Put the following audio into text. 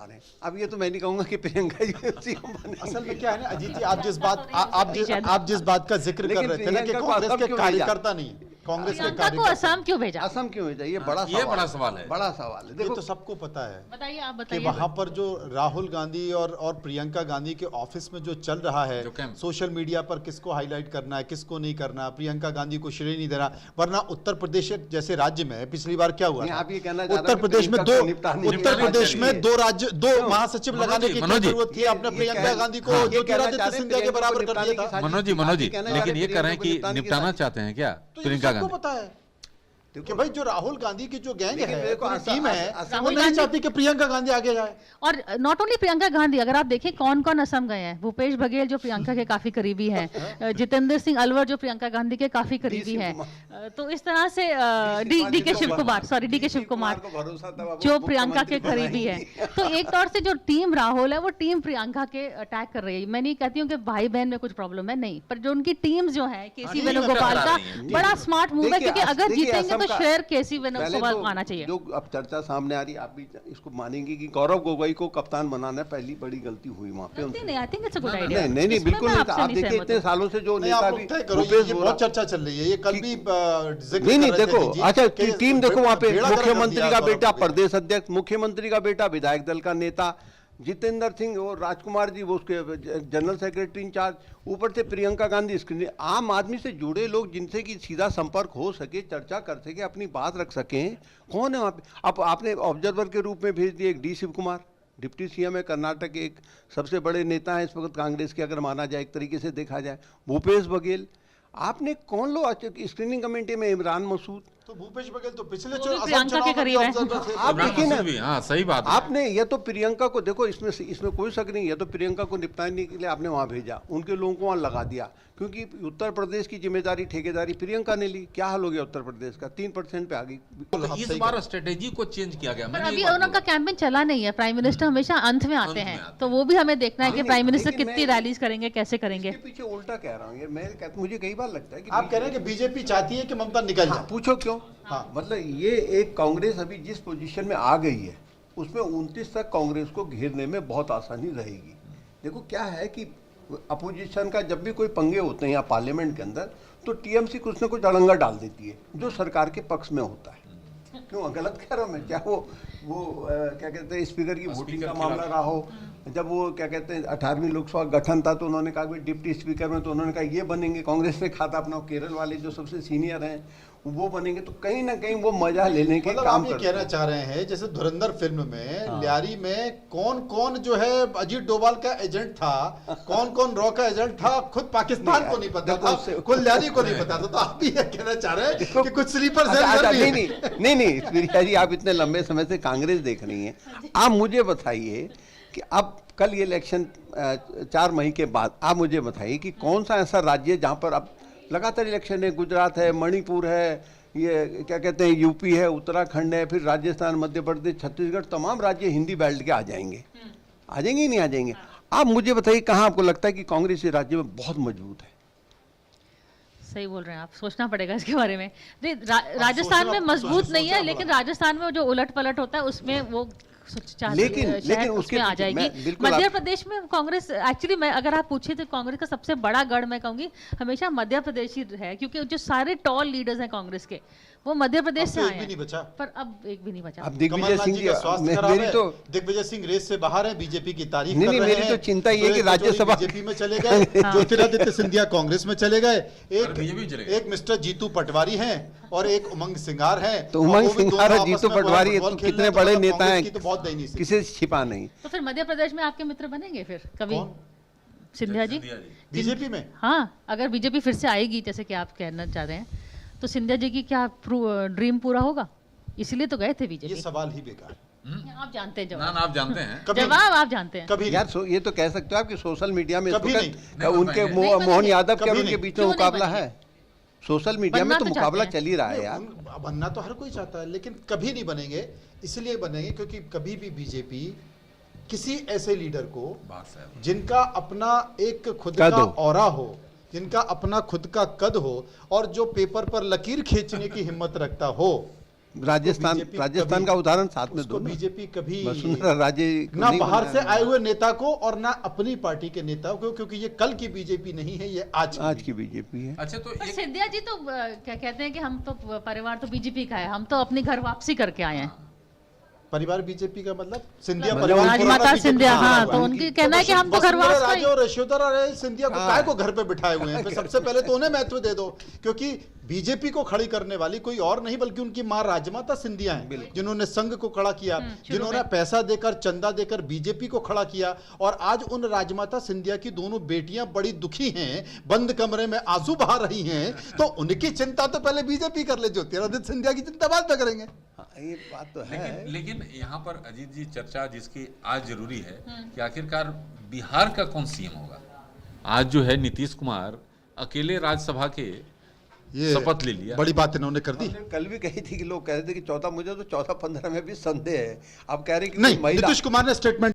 सवाल है। अब ये तो मैं नहीं कहूंगा कि प्रियंका जी सीएम बने। असल में क्या है ना अजीत जी, आप जिस बात का जिक्र कर रहे थे ना कि कांग्रेस के कार्यकर्ता नहीं, कांग्रेस के प्रियंका को कार्यकर्ता, असम क्यों भेजा? असम क्यों है? ये बड़ा सवाल है, बड़ा सवाल है। ये देखो तो सबको पता है बताइए, आप कि बताइए। वहां पर जो राहुल गांधी और प्रियंका गांधी के ऑफिस में जो चल रहा है, सोशल मीडिया पर किसको हाईलाइट करना है, किसको नहीं करना, प्रियंका गांधी को श्रेय नहीं देना, वरना उत्तर प्रदेश जैसे राज्य में पिछली बार क्या हुआ था? आप ये कहना उत्तर प्रदेश में दो महासचिव लगाने की क्या जरूरत थी? आपने प्रियंका गांधी को ज्योतिरादित्य सिंधिया के बराबर कर दिया था। मनोज जी, लेकिन ये कह रहे हैं कि निपटाना चाहते हैं क्या प्रियंका गांधी? पता है कि भाई जो राहुल गांधी की जो गैंग है, पूरी टीम है, वो राहुल नहीं चाहती कि प्रियंका गांधी आगे जाए। और नॉट ओनली प्रियंका गांधी, अगर आप देखें कौन कौन असम गए हैं, भूपेश बघेल जो प्रियंका के काफी करीबी हैं, जितेंद्र सिंह अलवर जो प्रियंका गांधी के काफी करीबी हैं, तो इस तरह से डी के शिव कुमार जो प्रियंका के करीबी है। तो एक तौर से जो टीम राहुल है वो टीम प्रियंका के अटैक कर रही है। मैं नहीं कहती हूँ कि भाई बहन में कुछ प्रॉब्लम है, नहीं, पर जो उनकी टीम जो है, केसी वेणुगोपाल का बड़ा स्मार्ट मूव है, क्योंकि अगर जीतेंगे तो शेयर केसी वेणुगोपाल को आना चाहिए। जो अब चर्चा सामने आ रही है, आप भी इसको मानेंगे कि गौरव गोगोई को कप्तान बनाना पहली बड़ी गलती हुई वहाँ पे। नहीं, I think it's a good idea. नहीं, बिल्कुल नहीं। आप देखिए इतने सालों से जो नेता भी बहुत चर्चा चल रही है, ये कल भी नहीं देखो, अच्छा टीम देखो वहाँ पे मुख्यमंत्री का बेटा प्रदेश अध्यक्ष, मुख्यमंत्री का बेटा विधायक दल का नेता जितेंद्र सिंह और राजकुमार जी वो उसके जनरल सेक्रेटरी इंचार्ज, ऊपर से प्रियंका गांधी स्क्रीन, आम आदमी से जुड़े लोग जिनसे कि सीधा संपर्क हो सके, चर्चा कर सके, अपनी बात रख सकें। कौन है वहाँ पे? अब आपने ऑब्जर्वर के रूप में भेज दिए एक D Shiv Kumar, deputy CM है, कर्नाटक के एक सबसे बड़े नेता हैं इस वक्त कांग्रेस के, अगर माना जाए एक तरीके से देखा जाए। भूपेश बघेल, आपने कौन लोग स्क्रीनिंग कमेटी में? इमरान मसूद, तो भूपेश बघेल तो पिछले प्रियंका के करीब है। आप देखिए ना, हाँ सही बात है। आपने ये तो प्रियंका को देखो, इसमें कोई शक नहीं, ये तो प्रियंका को निपटाने के लिए आपने वहां भेजा, उनके लोगों को वहां लगा दिया, क्योंकि उत्तर प्रदेश की जिम्मेदारी ठेकेदारी प्रियंका ने ली। क्या हाल हो गया उत्तर प्रदेश का? 3% पे आ गई। तो इस बार स्ट्रेटेजी को चेंज किया गया। पर अभी उनका कैंपेन चला नहीं है, प्राइम मिनिस्टर हमेशा अंत में आते हैं, तो वो भी हमें देखना है कि प्राइम मिनिस्टर कितनी रैलीज करेंगे, कैसे करेंगे। पीछे उल्टा कह रहा हूँ, मुझे कई बार लगता है कि आप कह रहे हैं कि बीजेपी चाहती है कि ममता निकल जाए। पूछो क्यों? हाँ, मतलब ये एक कांग्रेस अभी जिस पोजीशन में आ गई है उसमें 29 तक कांग्रेस को घेरने में बहुत आसानी रहेगी। देखो क्या है कि अपोजिशन का जब भी कोई पंगे होते हैं या पार्लियामेंट के अंदर, तो टीएमसी कुछ न कुछ अड़ंगा डाल देती है जो सरकार के पक्ष में होता है। क्यों गलत कह रहा हूँ मैं? क्या वो क्या कहते हैं, स्पीकर की वोटिंग का मामला रहा हो, जब वो क्या कहते हैं 18वीं लोकसभा गठन था तो उन्होंने कहा डिप्टी स्पीकर में, तो उन्होंने कहा ये बनेंगे, कांग्रेस ने कहा था अपना केरल वाले जो सबसे सीनियर हैं वो बनेंगे, तो कहीं ना कहीं वो मजा लेने के मतलब काम आप ये कहना चाह रहे हैं जैसे धुरंधर फिल्म में लियारी में कौन कौन जो है अजीत डोभाल का एजेंट था, कौन कौन रॉ का एजेंट था, खुद पाकिस्तान को नहीं पता था, खुद लियारी को नहीं पता था। तो आप भी ये कहना चाह रहे हैं कि कुछ स्लीपर सेल भी है। नहीं, आप इतने लंबे समय से कांग्रेस देख रही हैं, आप मुझे बताइए कि अब कल ये इलेक्शन 4 मई के बाद आप मुझे बताइए कि कौन सा ऐसा राज्य है जहाँ पर अब लगातार इलेक्शन है? गुजरात है, मणिपुर है, ये क्या कहते हैं यूपी है, उत्तराखंड है, फिर राजस्थान, मध्य प्रदेश, छत्तीसगढ़, तमाम राज्य हिंदी बेल्ट के आ जाएंगे। आ जाएंगे ही नहीं आ जाएंगे? आप मुझे बताइए कहाँ आपको लगता है कि कांग्रेस इस राज्य में बहुत मजबूत है? सही बोल रहे हैं आप, सोचना पड़ेगा इसके बारे में। राजस्थान में मजबूत नहीं है, लेकिन राजस्थान में जो उलट पलट होता है उसमें वो लेकिन उसमें आ जाएगी। मध्य प्रदेश में कांग्रेस एक्चुअली, मैं अगर आप पूछे तो कांग्रेस का सबसे बड़ा गढ़ मैं कहूंगी हमेशा मध्य प्रदेश ही है, क्योंकि जो सारे टॉल लीडर्स हैं कांग्रेस के वो मध्य प्रदेश से आए हैं, पर अब एक भी नहीं बचा। अब दिग्विजय सिंह जी का स्वास्थ्य खराब है, तो दिग्विजय सिंह रेस से बाहर है, बीजेपी की तारीफ कर रहे हैं। मेरी तो चिंता ये है कि राज्यसभा बीजेपी में चले गए, ज्योतिरादित्य सिंधिया कांग्रेस में चले गए, एक मिस्टर जीतू पटवारी हैं और एक उमंग सिंगार हैं। तो उमंग सिंगार और जीतू पटवारी कितने बड़े नेता हैं, किसी से छिपा नहीं। तो फिर मध्य प्रदेश में आपके मित्र बनेंगे फिर कभी? सिंधिया जी बीजेपी में? हाँ, अगर बीजेपी फिर से आएगी जैसे कि आप कहना चाह रहे हैं, तो सिंधिया जी की क्या ड्रीम पूरा होगा? इसलिए तो गए थे बीजेपी। ये सवाल ही बेकार है। आप जानते हैं जवाब। आप जानते हैं जवाब, आप जानते हैं। कभी यार ये तो कह सकते हो आप कि सोशल मीडिया में उनके मोहन यादव के उनके बीच में मुकाबला है। सोशल मीडिया में तो मुकाबला चल ही रहा है यार। बनना तो हर कोई चाहता है, लेकिन कभी नहीं बनेंगे। इसलिए बनेंगे क्योंकि कभी भी बीजेपी किसी ऐसे लीडर को जिनका अपना एक खुद का ऑरा हो, जिनका अपना खुद का कद हो और जो पेपर पर लकीर खींचने की हिम्मत रखता हो, राजस्थान BJP राजस्थान कभी- का उदाहरण साथ में उसको दो ना। बीजेपी कभी वसुंधरा राजे को ना नहीं बाहर से बनाया। आए हुए नेता को और ना अपनी पार्टी के नेता को, क्योंकि ये कल की बीजेपी नहीं है, ये आज की बीजेपी है। अच्छा, तो पर एक सिंधिया जी तो क्या कहते हैं कि हम तो परिवार तो बीजेपी का है, हम तो अपनी घर वापसी करके आए हैं। परिवार बीजेपी का मतलब सिंधिया मतलब परिवार राजमाता पुराना BJP सिंधिया, का हाँ, हुआ तो है। उनकी कहना है कि हम तो घर वसुंधरा वापस राजे और यशोधरा राजे सिंधिया को काय को घर पे बिठाए हुए हैं? सबसे पहले तो उन्हें महत्व दे दो, क्योंकि बीजेपी को खड़ी करने वाली कोई और नहीं बल्कि उनकी मां राजमाता सिंधिया हैं, जिन्होंने संघ को खड़ा किया, जिन्होंने पैसा देकर चंदा देकर बीजेपी को खड़ा किया। और आज उन राजमाता सिंधिया की दोनों बेटियां बड़ी दुखी हैं, बंद कमरे में आंसू बहा रही हैं, तो उनकी चिंता तो पहले बीजेपी कर ले, ज्योतिरादित्य सिंधिया की चिंता बाद में करेंगे। हाँ, ये बात तो है। लेकिन यहाँ पर अजीत जी चर्चा जिसकी आज जरूरी है कि आखिरकार बिहार का कौन सीएम होगा। आज जो है नीतीश कुमार अकेले राज्यसभा के ये शपथ ले लिया। बड़ी बात इन्होंने कर दी। हमने कल भी कही थी कि लोग कह रहे थे कि 14, मुझे तो 14-15 में भी संदेह है। अब कह रहे हैं कि नहीं, कोई महिला नीतीश कुमार ने स्टेटमेंट